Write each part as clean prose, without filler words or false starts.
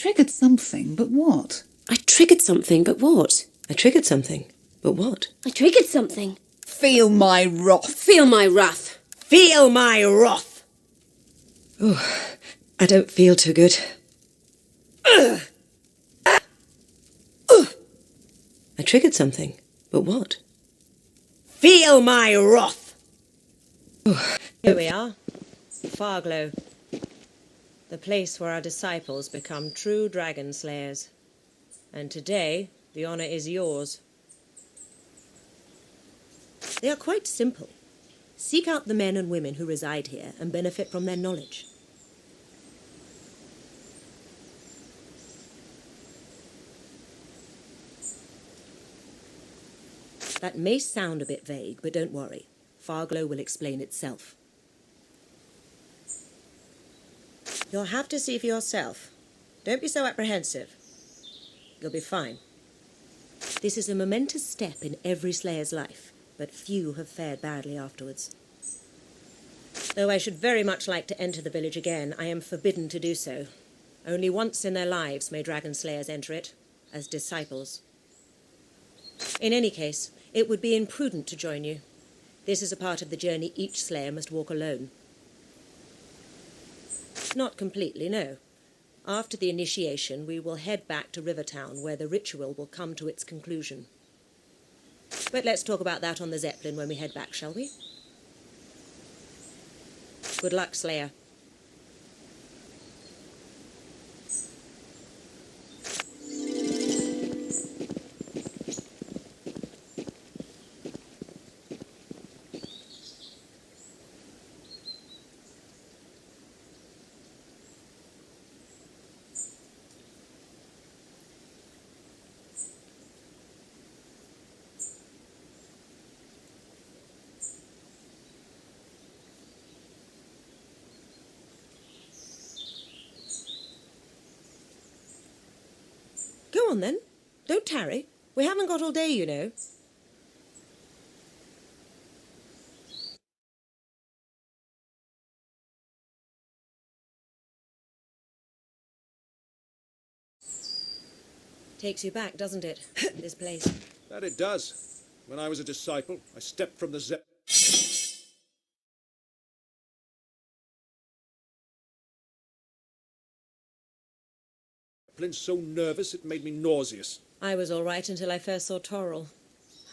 triggered something, but what? I triggered something, but what? I triggered something, but what? I triggered something. Feel my wrath. Feel my wrath. Feel my wrath. Oh, I don't feel too good. I triggered something, but what? Feel my wrath. Oh. Here we are, Farglow, the place where our disciples become true dragon slayers. And today, the honour is yours. They are quite simple. Seek out the men and women who reside here and benefit from their knowledge. That may sound a bit vague, but don't worry. Farglow will explain itself. You'll have to see for yourself. Don't be so apprehensive. You'll be fine. This is a momentous step in every Slayer's life, but few have fared badly afterwards. Though I should very much like to enter the village again, I am forbidden to do so. Only once in their lives may Dragon Slayers enter it, as disciples. In any case, it would be imprudent to join you. This is a part of the journey each Slayer must walk alone. Not completely, no. After the initiation, we will head back to Rivertown, where the ritual will come to its conclusion. But let's talk about that on the Zeppelin when we head back, shall we? Good luck, Slayer. Go on, then. Don't tarry. We haven't got all day, you know. Takes you back, doesn't it, this place? That it does. When I was a disciple, I stepped from the Zeppelin so nervous it made me nauseous. I was all right until I first saw Torrell.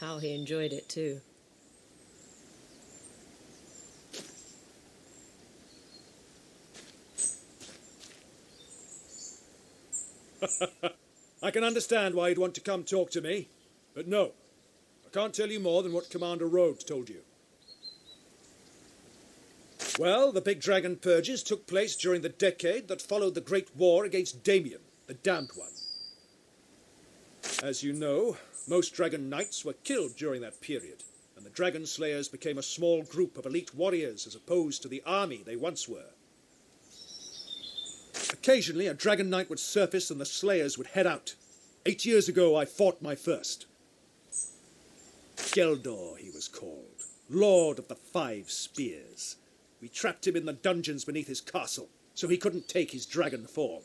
How he enjoyed it, too. I can understand why you'd want to come talk to me, but no. I can't tell you more than what Commander Rhodes told you. Well, the big dragon purges took place during the decade that followed the Great War against Damien, the Damned One. As you know, most dragon knights were killed during that period, and the dragon slayers became a small group of elite warriors as opposed to the army they once were. Occasionally, a dragon knight would surface and the slayers would head out. 8 years ago, I fought my first. Geldor, he was called, Lord of the Five Spears. We trapped him in the dungeons beneath his castle, so he couldn't take his dragon form.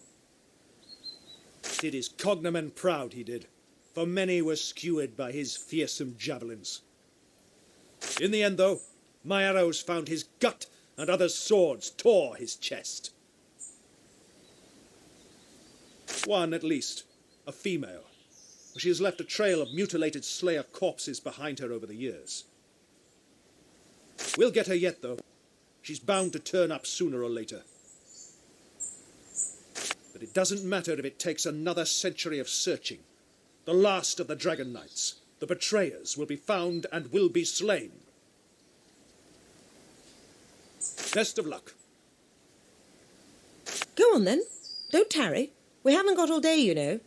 Did his cognomen proud, he did, for many were skewered by his fearsome javelins. In the end, though, my arrows found his gut, and others' swords tore his chest. One, at least, a female. She has left a trail of mutilated slayer corpses behind her over the years. We'll get her yet, though. She's bound to turn up sooner or later. But it doesn't matter if it takes another century of searching. The last of the Dragon Knights, the betrayers, will be found and will be slain. Best of luck. Go on, then. Don't tarry. We haven't got all day, you know.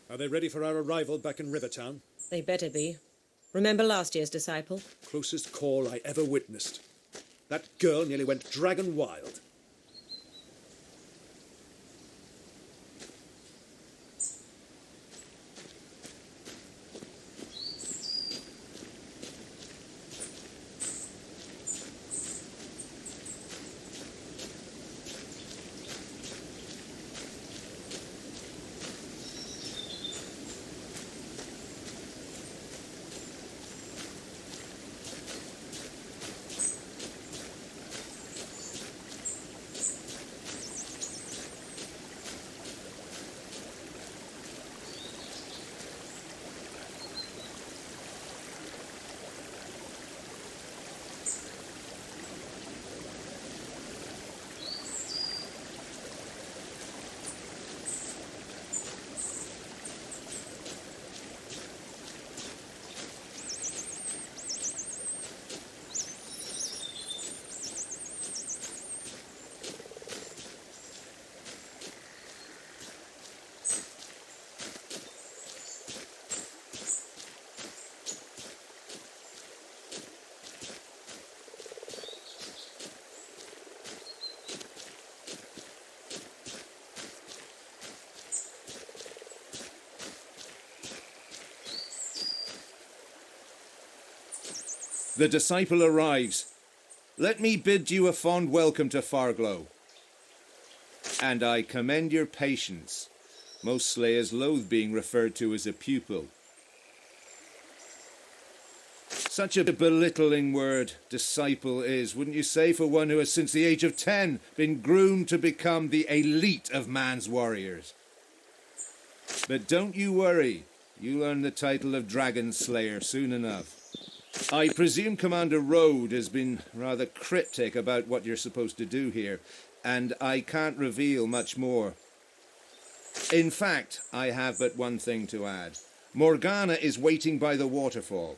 Are they ready for our arrival back in Rivertown? They better be. Remember last year's disciple? Closest call I ever witnessed. That girl nearly went dragon wild. The disciple arrives. Let me bid you a fond welcome to Farglow. And I commend your patience. Most slayers loathe being referred to as a pupil. Such a belittling word, disciple is, wouldn't you say, for one who has since the age of 10 been groomed to become the elite of man's warriors. But don't you worry, you'll earn the title of Dragon Slayer soon enough. I presume Commander Rode has been rather cryptic about what you're supposed to do here, and I can't reveal much more. In fact, I have but one thing to add. Morgana is waiting by the waterfall.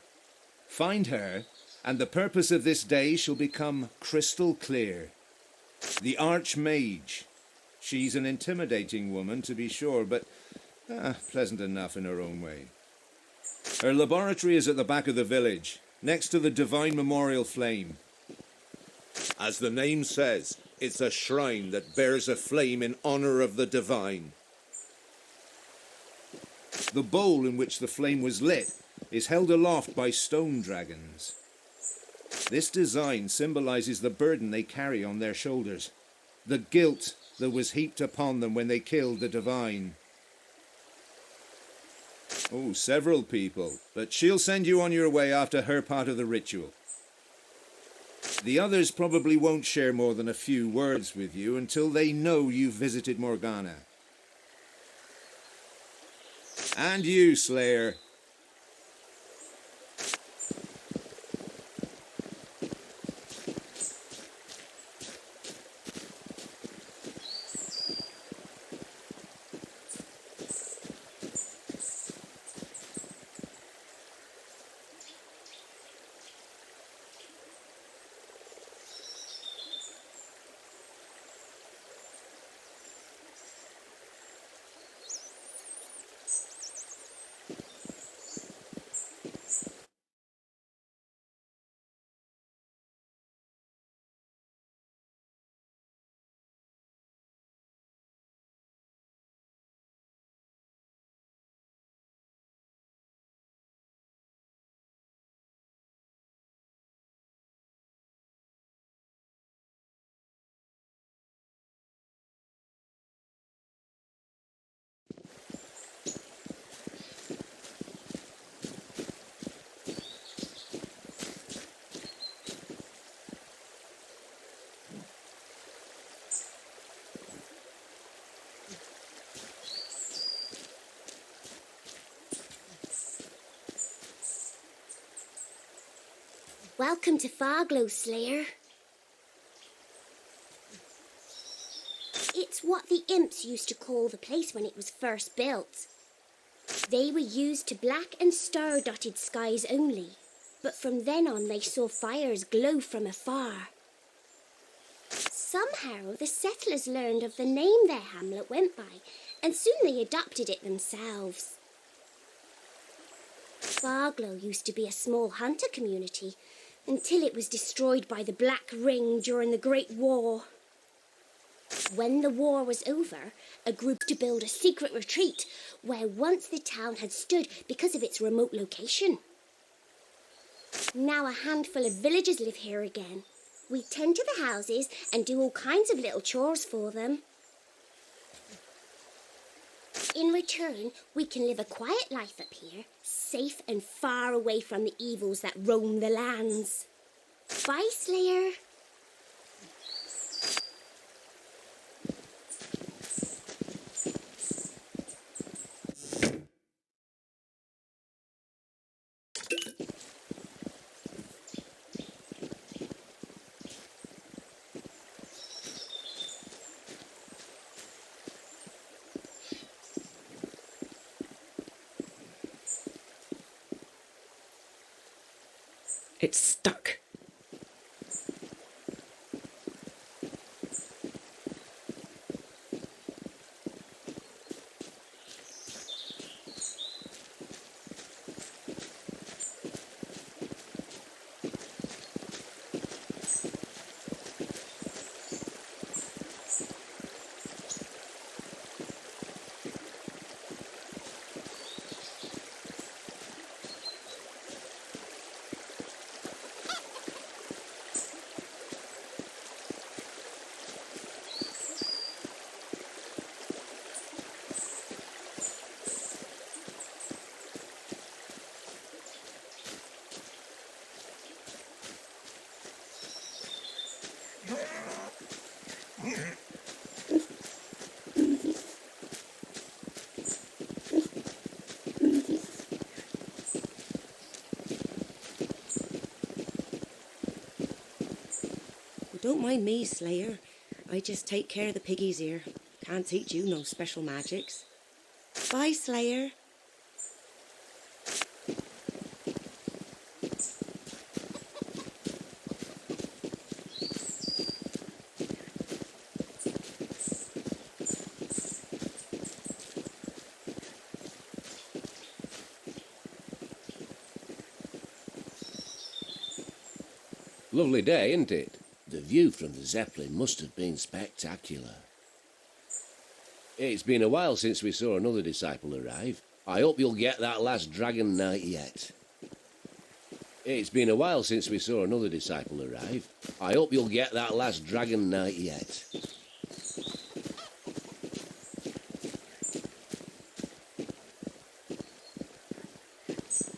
Find her, and the purpose of this day shall become crystal clear. The Archmage. She's an intimidating woman, to be sure, but pleasant enough in her own way. Her laboratory is at the back of the village, next to the Divine Memorial Flame. As the name says, it's a shrine that bears a flame in honour of the divine. The bowl in which the flame was lit is held aloft by stone dragons. This design symbolises the burden they carry on their shoulders, the guilt that was heaped upon them when they killed the divine. Oh, several people, but she'll send you on your way after her part of the ritual. The others probably won't share more than a few words with you until they know you've visited Morgana. And you, Slayer. Welcome to Farglow, Slayer. It's what the imps used to call the place when it was first built. They were used to black and star-dotted skies only, but from then on they saw fires glow from afar. Somehow the settlers learned of the name their hamlet went by, and soon they adopted it themselves. Farglow used to be a small hunter community, until it was destroyed by the Black Ring during the Great War. When the war was over, a group to build a secret retreat where once the town had stood because of its remote location. Now a handful of villagers live here again. We tend to the houses and do all kinds of little chores for them. In return, we can live a quiet life up here, safe and far away from the evils that roam the lands. Bye, Slayer. It's stuck. Don't mind me, Slayer. I just take care of the piggies here. Can't teach you no special magics. Bye, Slayer. Lovely day, isn't it? The view from the Zeppelin must have been spectacular. It's been a while since we saw another disciple arrive. I hope you'll get that last dragon night yet. It's been a while since we saw another disciple arrive. I hope you'll get that last dragon night yet.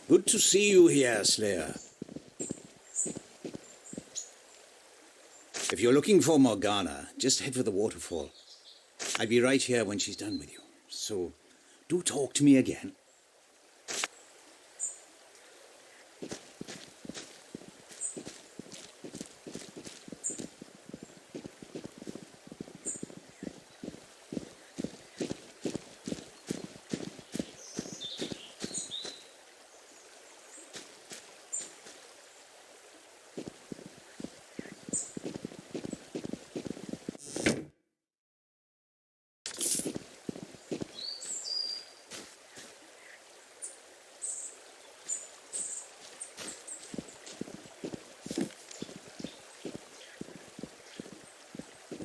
Good to see you here, Slayer. If you're looking for Morgana, just head for the waterfall. I'll be right here when she's done with you. So, do talk to me again.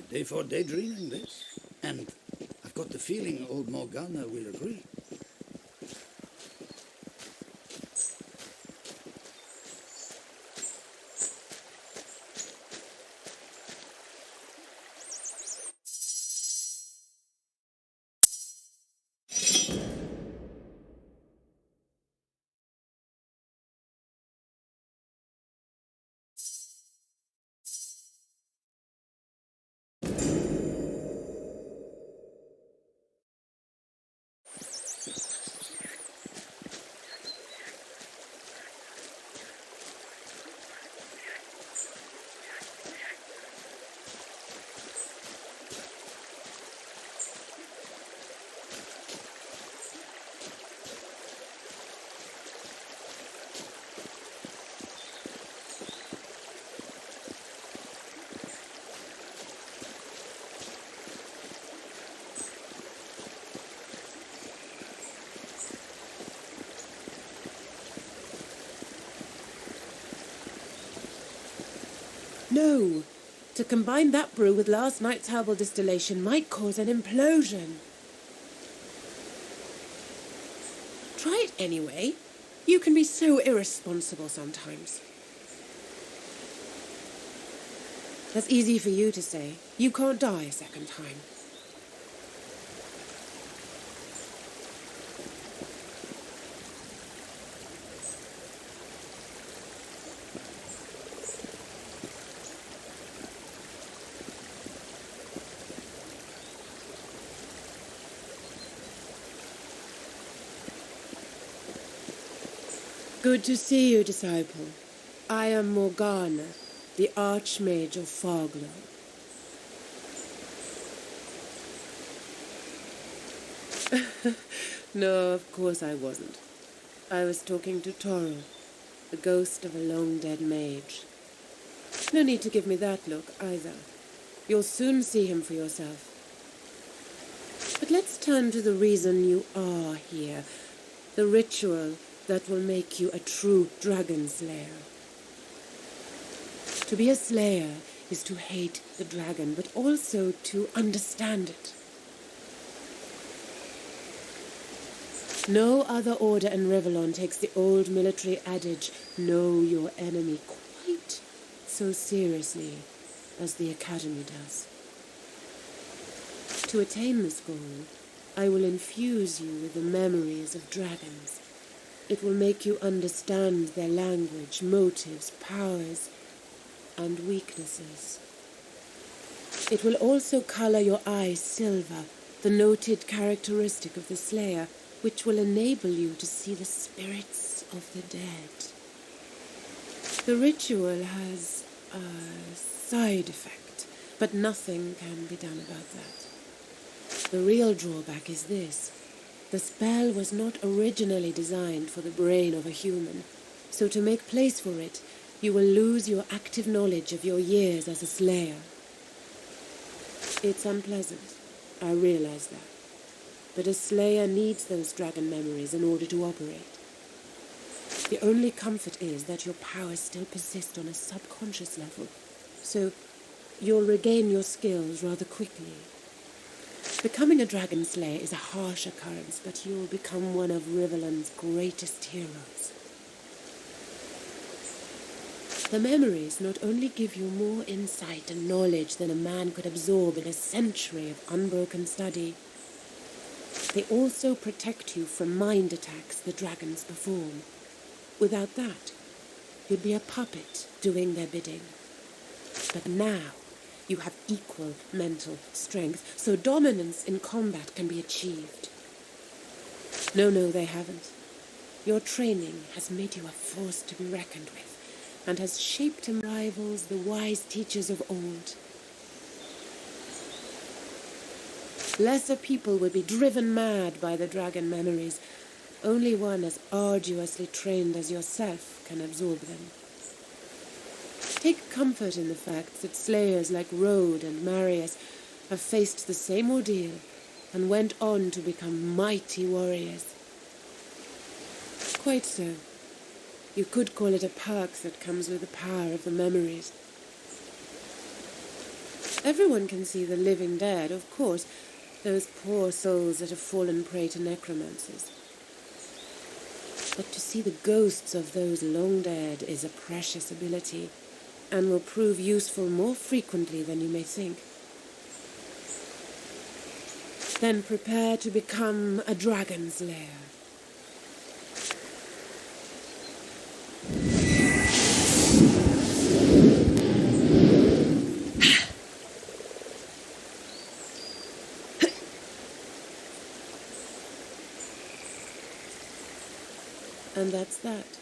Day for daydreaming, this. And I've got the feeling old Morgana will agree. No. To combine that brew with last night's herbal distillation might cause an implosion. Try it anyway. You can be so irresponsible sometimes. That's easy for you to say. You can't die a second time. Good to see you, disciple. I am Morgana, the Archmage of Foglow. No, of course I wasn't. I was talking to Toro, the ghost of a long-dead mage. No need to give me that look, either. You'll soon see him for yourself. But let's turn to the reason you are here, the ritual that will make you a true dragon slayer. To be a slayer is to hate the dragon, but also to understand it. No other order in Revellon takes the old military adage, know your enemy, quite so seriously as the Academy does. To attain this goal, I will infuse you with the memories of dragons. It will make you understand their language, motives, powers, and weaknesses. It will also colour your eyes silver, the noted characteristic of the slayer, which will enable you to see the spirits of the dead. The ritual has a side effect, but nothing can be done about that. The real drawback is this. The spell was not originally designed for the brain of a human, so to make place for it, you will lose your active knowledge of your years as a slayer. It's unpleasant, I realize that, but a slayer needs those dragon memories in order to operate. The only comfort is that your powers still persist on a subconscious level, so you'll regain your skills rather quickly. Becoming a dragon slayer is a harsh occurrence, but you'll become one of Riverland's greatest heroes. The memories not only give you more insight and knowledge than a man could absorb in a century of unbroken study, they also protect you from mind attacks the dragons perform. Without that, you'd be a puppet doing their bidding. But now, you have equal mental strength, so dominance in combat can be achieved. No, they haven't. Your training has made you a force to be reckoned with, and has shaped and rivals the wise teachers of old. Lesser people would be driven mad by the dragon memories. Only one as arduously trained as yourself can absorb them. Take comfort in the fact that slayers like Rode and Marius have faced the same ordeal and went on to become mighty warriors. Quite so. You could call it a perk that comes with the power of the memories. Everyone can see the living dead, of course, those poor souls that have fallen prey to necromancers. But to see the ghosts of those long dead is a precious ability, and will prove useful more frequently than you may think. Then prepare to become a dragon slayer. And that's that.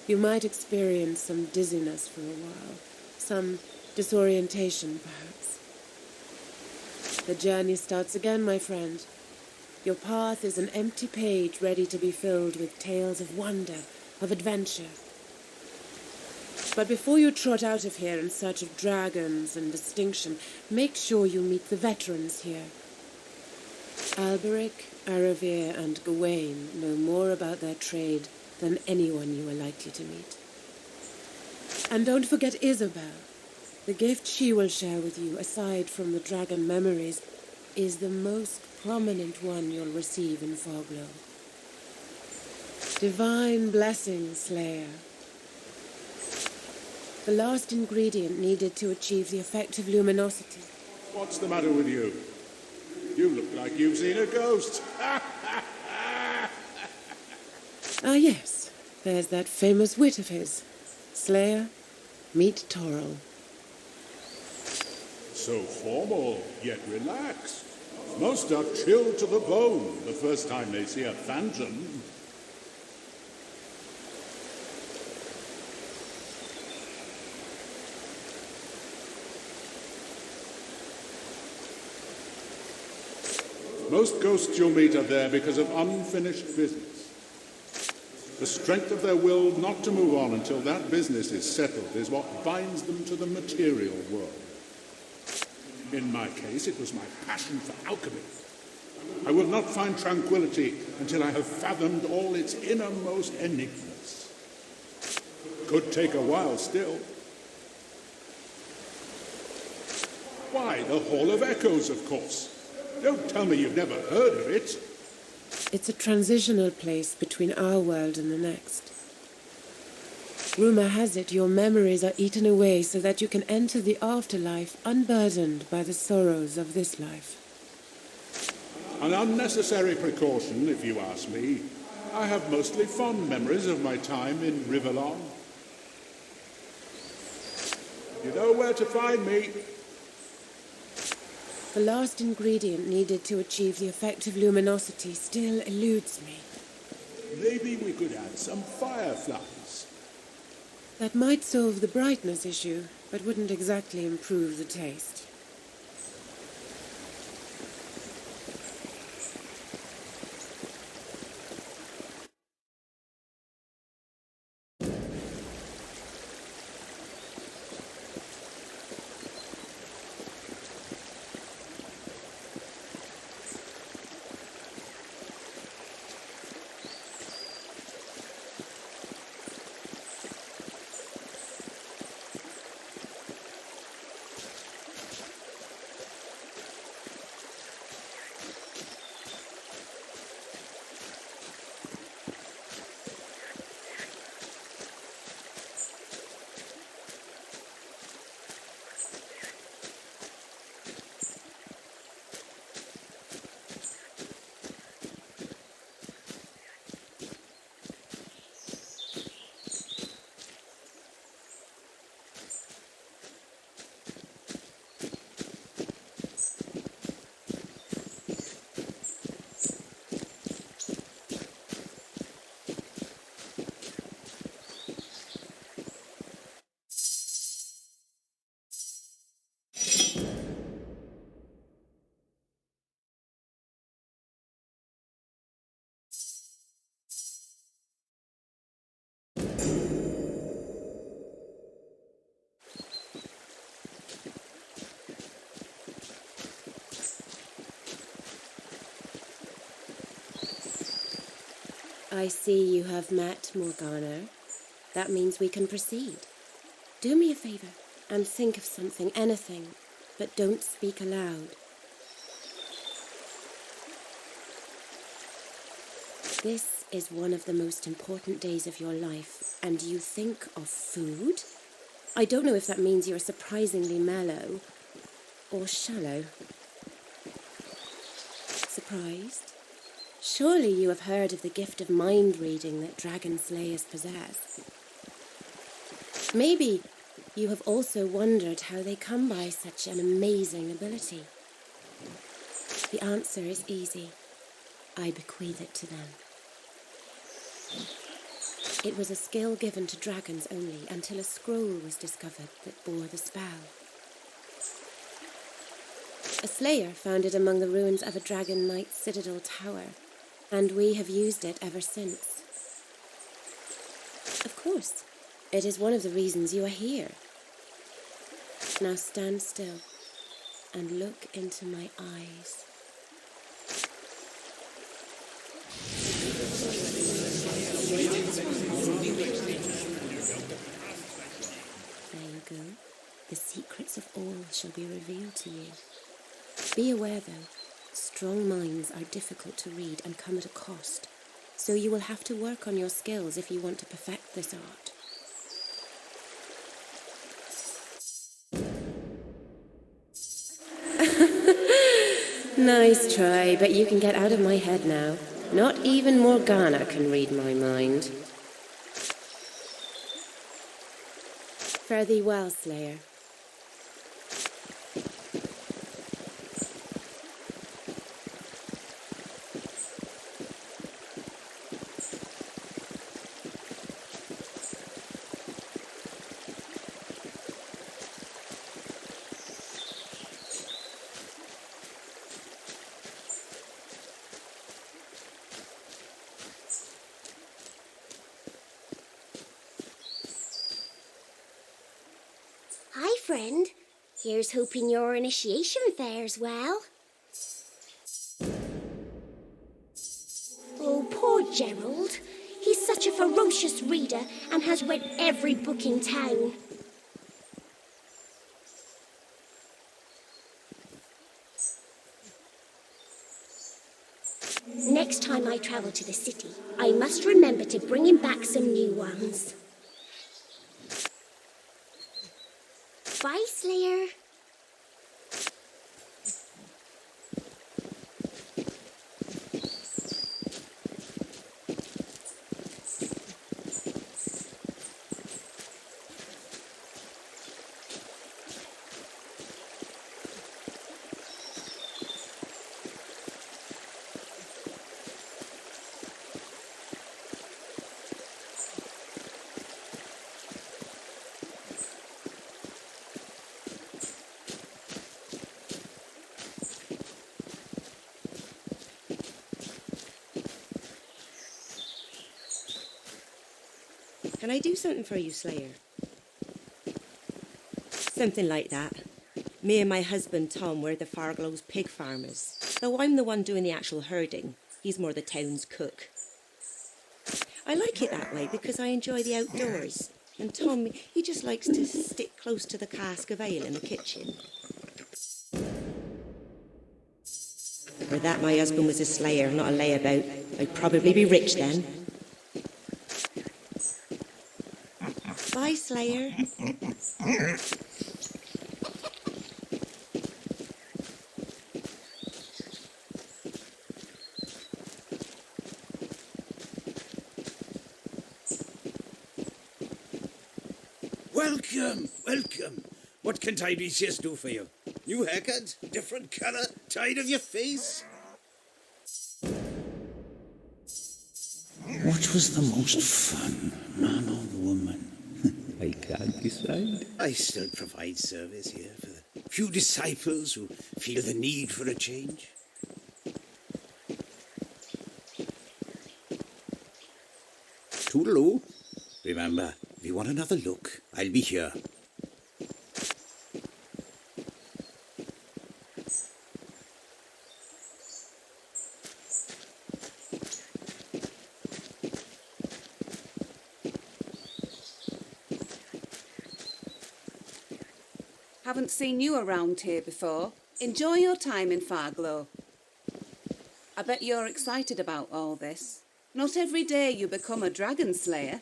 You might experience some dizziness for a while, some disorientation, perhaps. The journey starts again, my friend. Your path is an empty page ready to be filled with tales of wonder, of adventure. But before you trot out of here in search of dragons and distinction, make sure you meet the veterans here. Alberic, Aravir, and Gawain know more about their trade than anyone you are likely to meet. And don't forget Isabel. The gift she will share with you, aside from the dragon memories, is the most prominent one you'll receive in Foglow. Divine blessing, Slayer. The last ingredient needed to achieve the effect of luminosity. What's the matter with you? You look like you've seen a ghost. Ah, yes. There's that famous wit of his. Slayer, meet Toril. So formal, yet relaxed. Most are chilled to the bone the first time they see a phantom. Most ghosts you'll meet are there because of unfinished business. The strength of their will not to move on until that business is settled is what binds them to the material world. In my case, it was my passion for alchemy. I will not find tranquility until I have fathomed all its innermost enigmas. Could take a while still. Why, the Hall of Echoes, of course. Don't tell me you've never heard of it. It's a transitional place between our world and the next. Rumor has it your memories are eaten away so that you can enter the afterlife unburdened by the sorrows of this life. An unnecessary precaution, if you ask me. I have mostly fond memories of my time in Riverland. You know where to find me. The last ingredient needed to achieve the effect of luminosity still eludes me. Maybe we could add some fireflies. That might solve the brightness issue, but wouldn't exactly improve the taste. I see you have met Morgana. That means we can proceed. Do me a favor and think of something, anything, but don't speak aloud. This is one of the most important days of your life, and you think of food? I don't know if that means you're surprisingly mellow or shallow. Surprised? Surely you have heard of the gift of mind reading that dragon slayers possess. Maybe you have also wondered how they come by such an amazing ability. The answer is easy. I bequeath it to them. It was a skill given to dragons only until a scroll was discovered that bore the spell. A slayer found it among the ruins of a dragon knight's citadel tower, and we have used it ever since. Of course, it is one of the reasons you are here. Now stand still and look into my eyes. There you go. The secrets of all shall be revealed to you. Be aware, though, strong minds are difficult to read and come at a cost, so you will have to work on your skills if you want to perfect this art. Nice try, but you can get out of my head now. Not even Morgana can read my mind. Fare thee well, Slayer. Hi, friend. Here's hoping your initiation fares well. Oh, poor Gerald. He's such a ferocious reader and has read every book in town. Next time I travel to the city, I must remember to bring him back some new ones. Bye, Slayer. Can I do something for you, Slayer? Something like that. Me and my husband, Tom, we're the Farglow's pig farmers. Though I'm the one doing the actual herding, he's more the town's cook. I like it that way because I enjoy the outdoors. And Tom, he just likes to stick close to the cask of ale in the kitchen. For that my husband was a slayer, not a layabout. I'd probably be rich then. Bye, Slayer. Welcome, welcome. What can Tiresias do for you? New haircut? Different colour? Tired of your face? What was the most fun, man or woman? I can't decide. I still provide service here for the few disciples who feel the need for a change. Toodaloo. Remember, if you want another look, I'll be here. Haven't seen you around here before. Enjoy your time in Farglow. I bet you're excited about all this. Not every day you become a dragon slayer.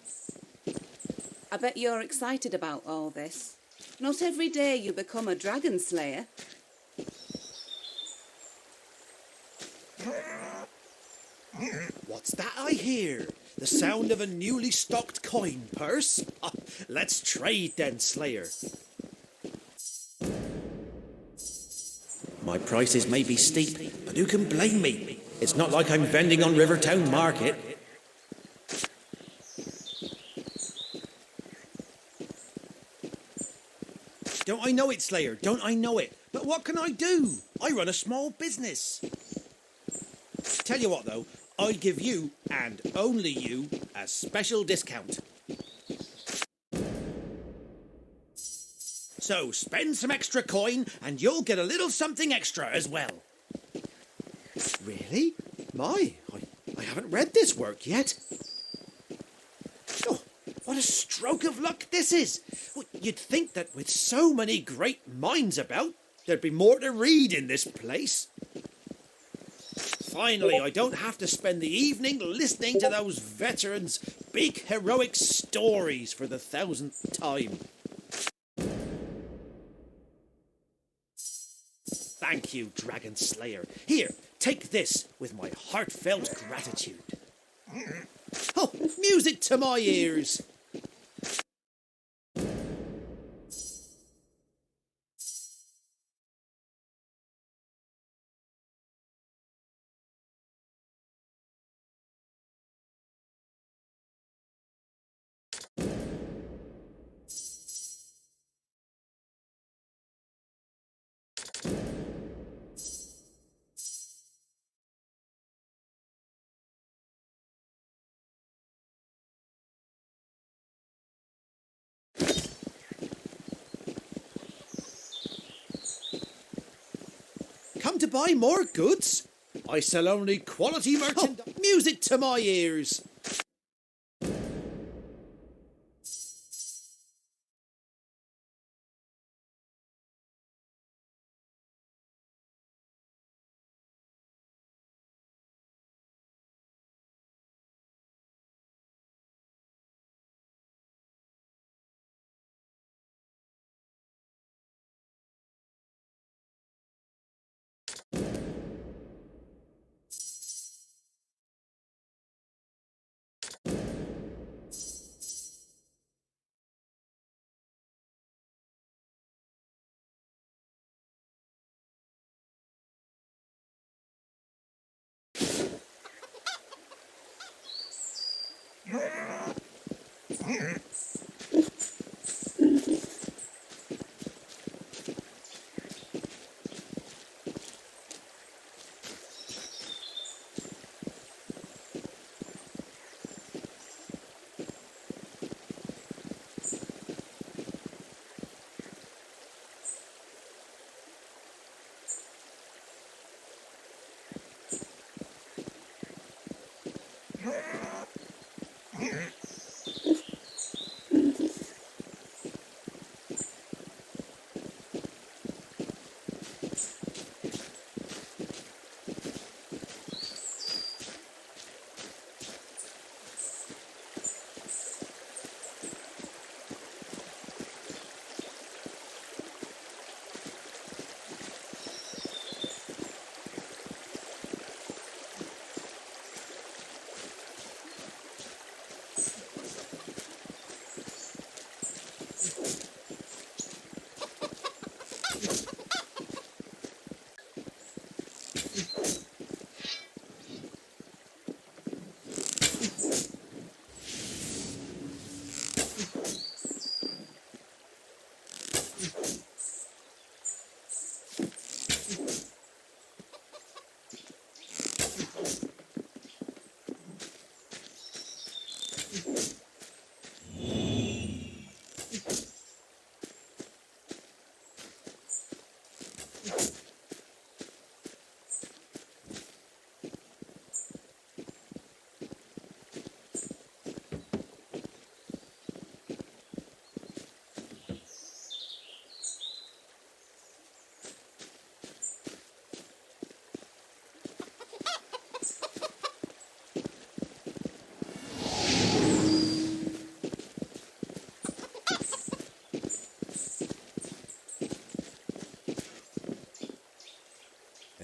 I bet you're excited about all this. Not every day you become a dragon slayer. What's that I hear? The sound of a newly stocked coin purse? Let's trade then, Slayer. My prices may be steep, but who can blame me? It's not like I'm vending on Rivertown Market. Don't I know it, Slayer? Don't I know it? But what can I do? I run a small business. Tell you what, though, I'd give you, and only you, a special discount. So spend some extra coin and you'll get a little something extra as well. Really? I haven't read this work yet. Oh, what a stroke of luck this is. Well, you'd think that with so many great minds about, there'd be more to read in this place. Finally, I don't have to spend the evening listening to those veterans' big heroic stories for the 1000th time. Thank you, Dragon Slayer. Here, take this with my heartfelt gratitude. Oh, music to my ears. Come to buy more goods? I sell only quality merchandise. Oh, music to my ears.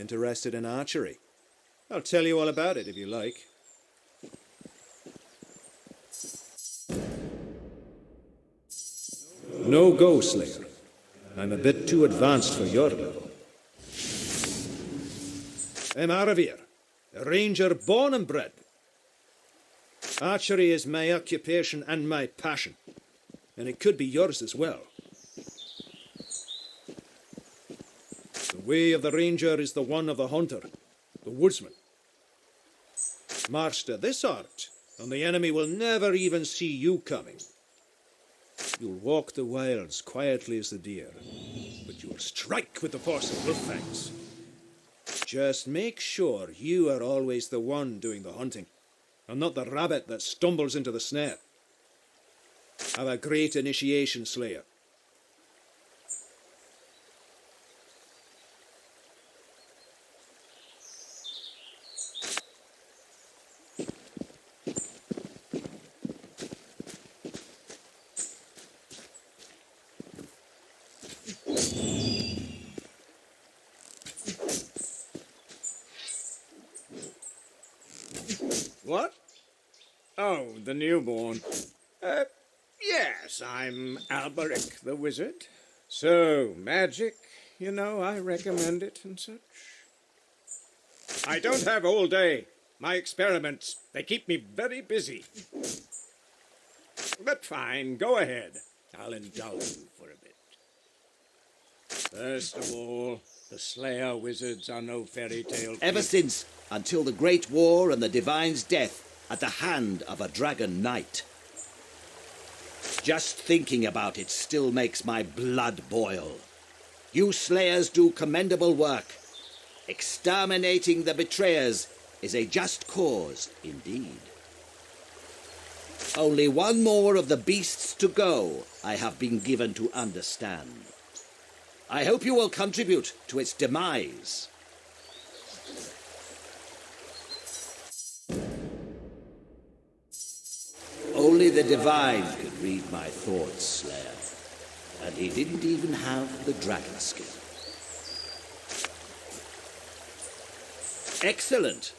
Interested in archery? I'll tell you all about it if you like. No go, Slayer. I'm a bit too advanced for your level. I'm Aravir, a ranger born and bred. Archery is my occupation and my passion, and it could be yours as well. The way of the ranger is the one of the hunter, the woodsman. Master this art, and the enemy will never even see you coming. You'll walk the wilds quietly as the deer, but you'll strike with the force of wolf fangs. Just make sure you are always the one doing the hunting, and not the rabbit that stumbles into the snare. Have a great initiation, Slayer. What? Oh, the newborn. Yes, I'm Alberic the wizard. So, magic, you know, I recommend it and such. I don't have all day. My experiments, they keep me very busy. But fine, go ahead. I'll indulge you for a bit. First of all, the Slayer wizards are no fairy tale. Ever since, until the Great War and the Divine's death at the hand of a dragon knight. Just thinking about it still makes my blood boil. You Slayers do commendable work. Exterminating the betrayers is a just cause indeed. Only one more of the beasts to go, I have been given to understand. I hope you will contribute to its demise. Only the Divine could read my thoughts, Slayer. And he didn't even have the dragon skin. Excellent.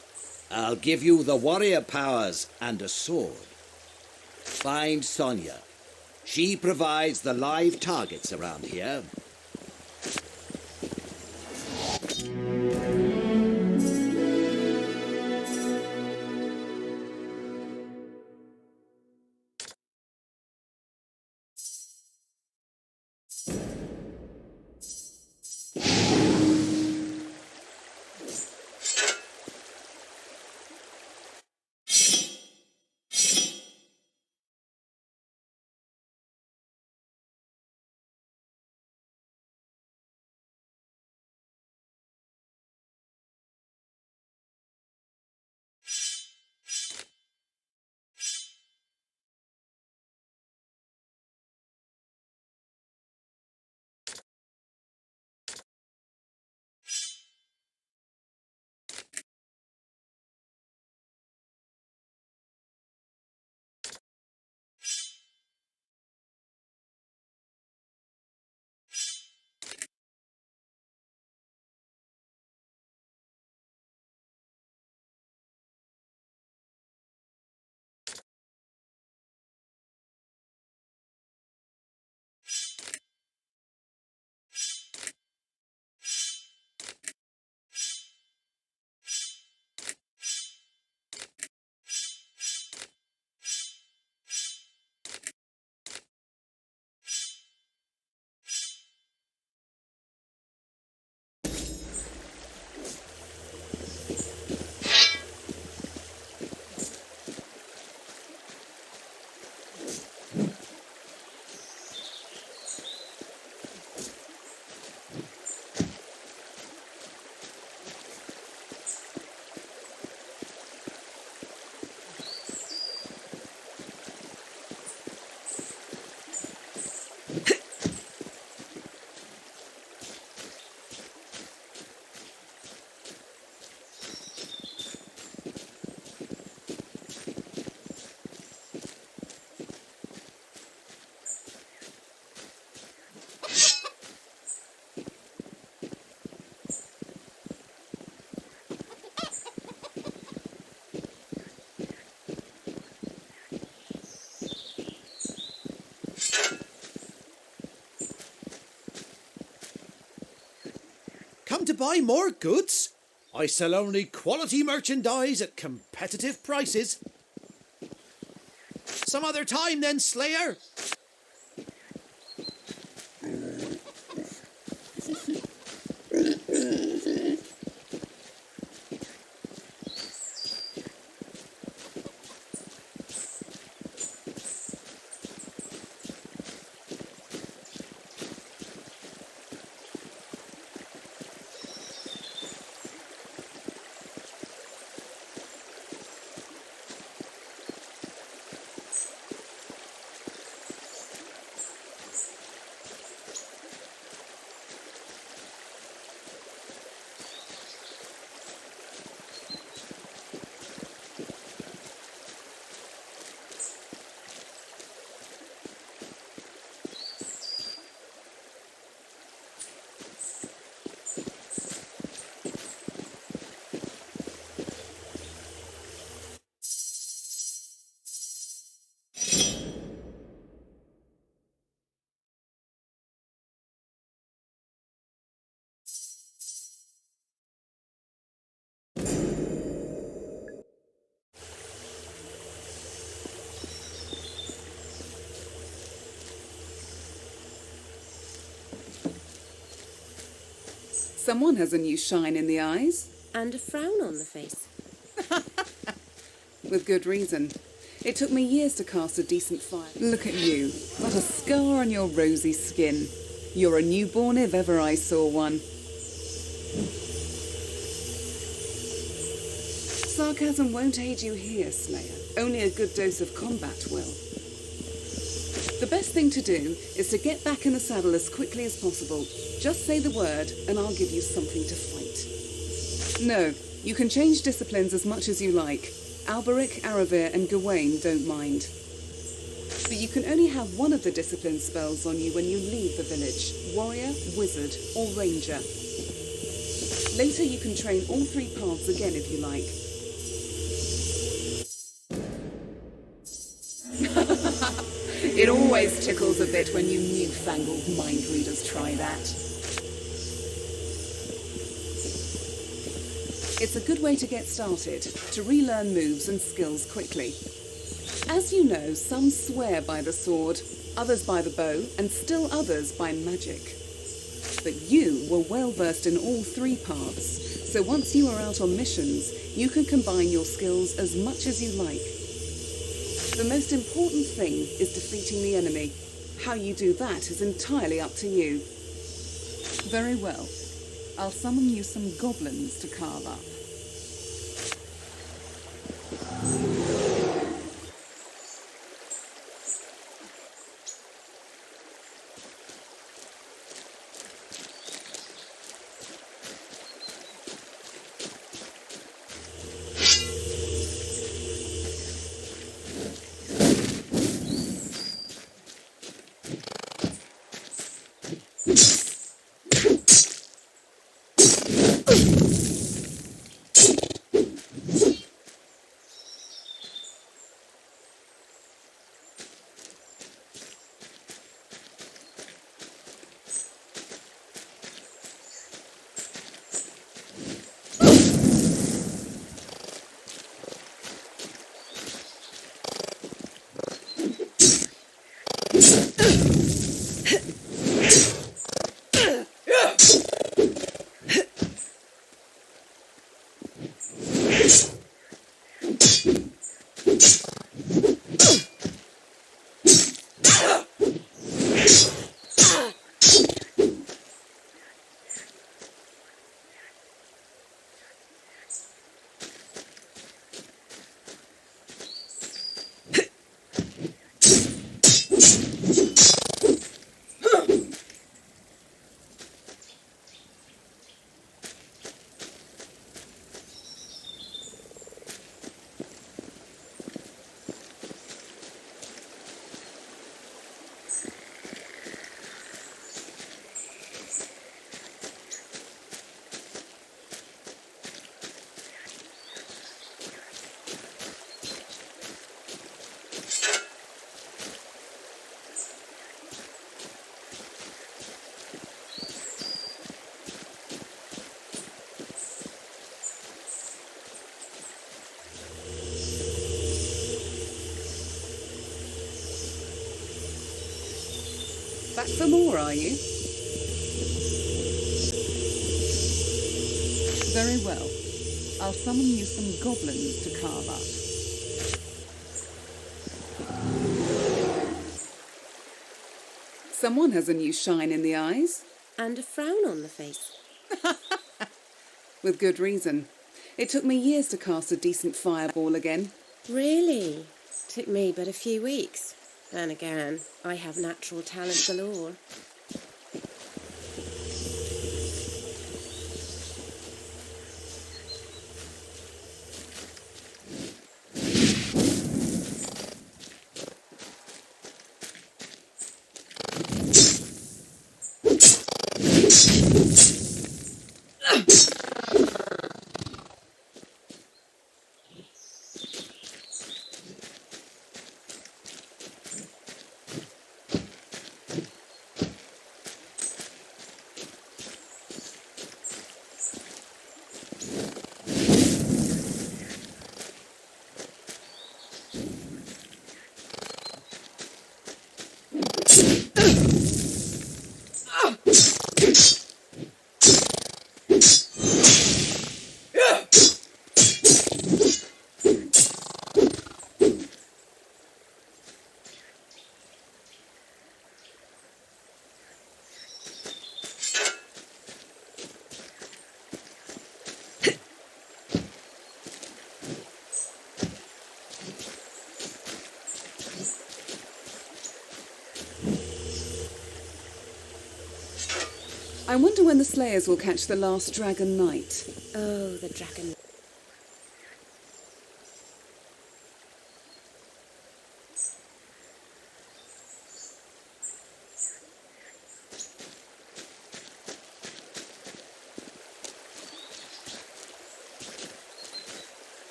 I'll give you the warrior powers and a sword. Find Sonia. She provides the live targets around here. come to buy more goods? I sell only quality merchandise at competitive prices. Some other time then, Slayer. Someone has a new shine in the eyes. And a frown on the face. With good reason. It took me years to cast a decent fire. Look at you. Not a scar on your rosy skin. You're a newborn if ever I saw one. Sarcasm won't aid you here, Slayer. Only a good dose of combat will. The best thing to do is to get back in the saddle as quickly as possible. Just say the word and I'll give you something to fight. No, you can change disciplines as much as you like. Alberic, Aravir and Gawain don't mind. But you can only have one of the discipline spells on you when you leave the village. Warrior, Wizard or Ranger. Later you can train all three paths again if you like. It always tickles a bit when you newfangled mind readers try that. It's a good way to get started, to relearn moves and skills quickly. As you know, some swear by the sword, others by the bow, and still others by magic. But you were well versed in all three paths, so once you are out on missions, you can combine your skills as much as you like. The most important thing is defeating the enemy. How you do that is entirely up to you. Very well. I'll summon you some goblins to carve up. Back for more, are you? Very well. I'll summon you some goblins to carve up. Someone has a new shine in the eyes. And a frown on the face. With good reason. It took me years to cast a decent fireball again. Really? Took me but a few weeks. Then again, I have natural talent galore. I wonder when the Slayers will catch the last Dragon Knight. Oh, the dragon.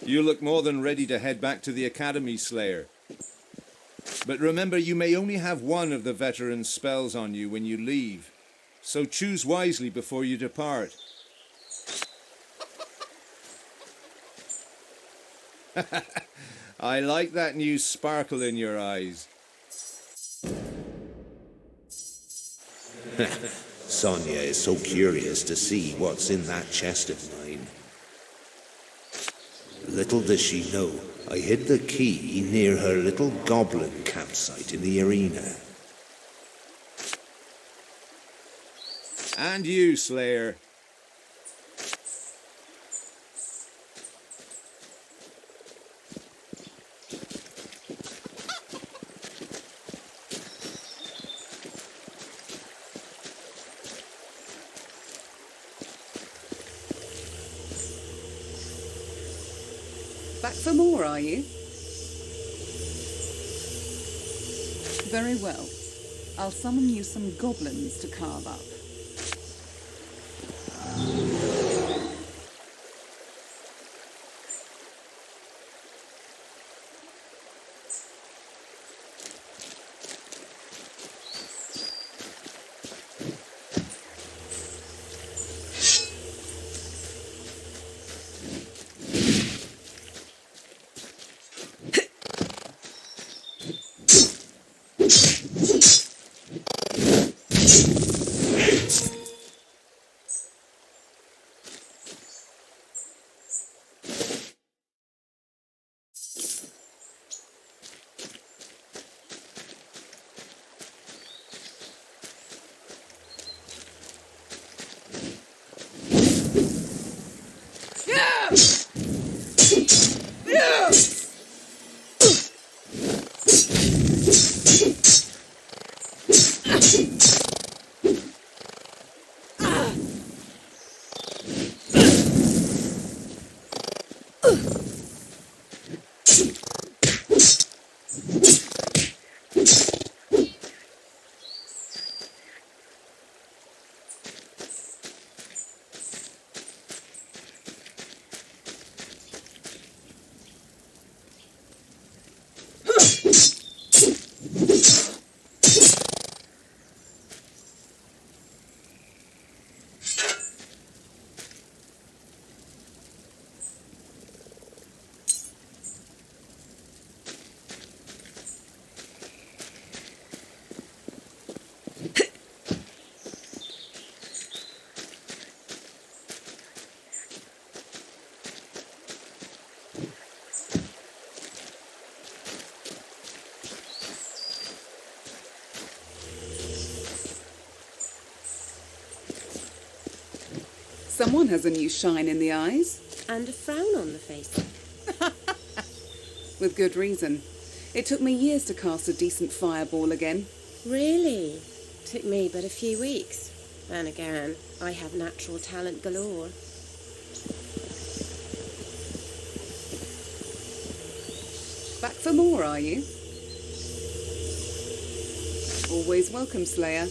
You look more than ready to head back to the Academy, Slayer. But remember, you may only have one of the veteran spells on you when you leave, so choose wisely before you depart. I like that new sparkle in your eyes. Sonia is so curious to see what's in that chest of mine. Little does she know, I hid the key near her little goblin campsite in the arena. And you, Slayer. Back for more, are you? Very well. I'll summon you some goblins to carve up. Someone has a new shine in the eyes. And a frown on the face. With good reason. It took me years to cast a decent fireball again. Really? Took me but a few weeks. Then again, I have natural talent galore. Back for more, are you? Always welcome, Slayer.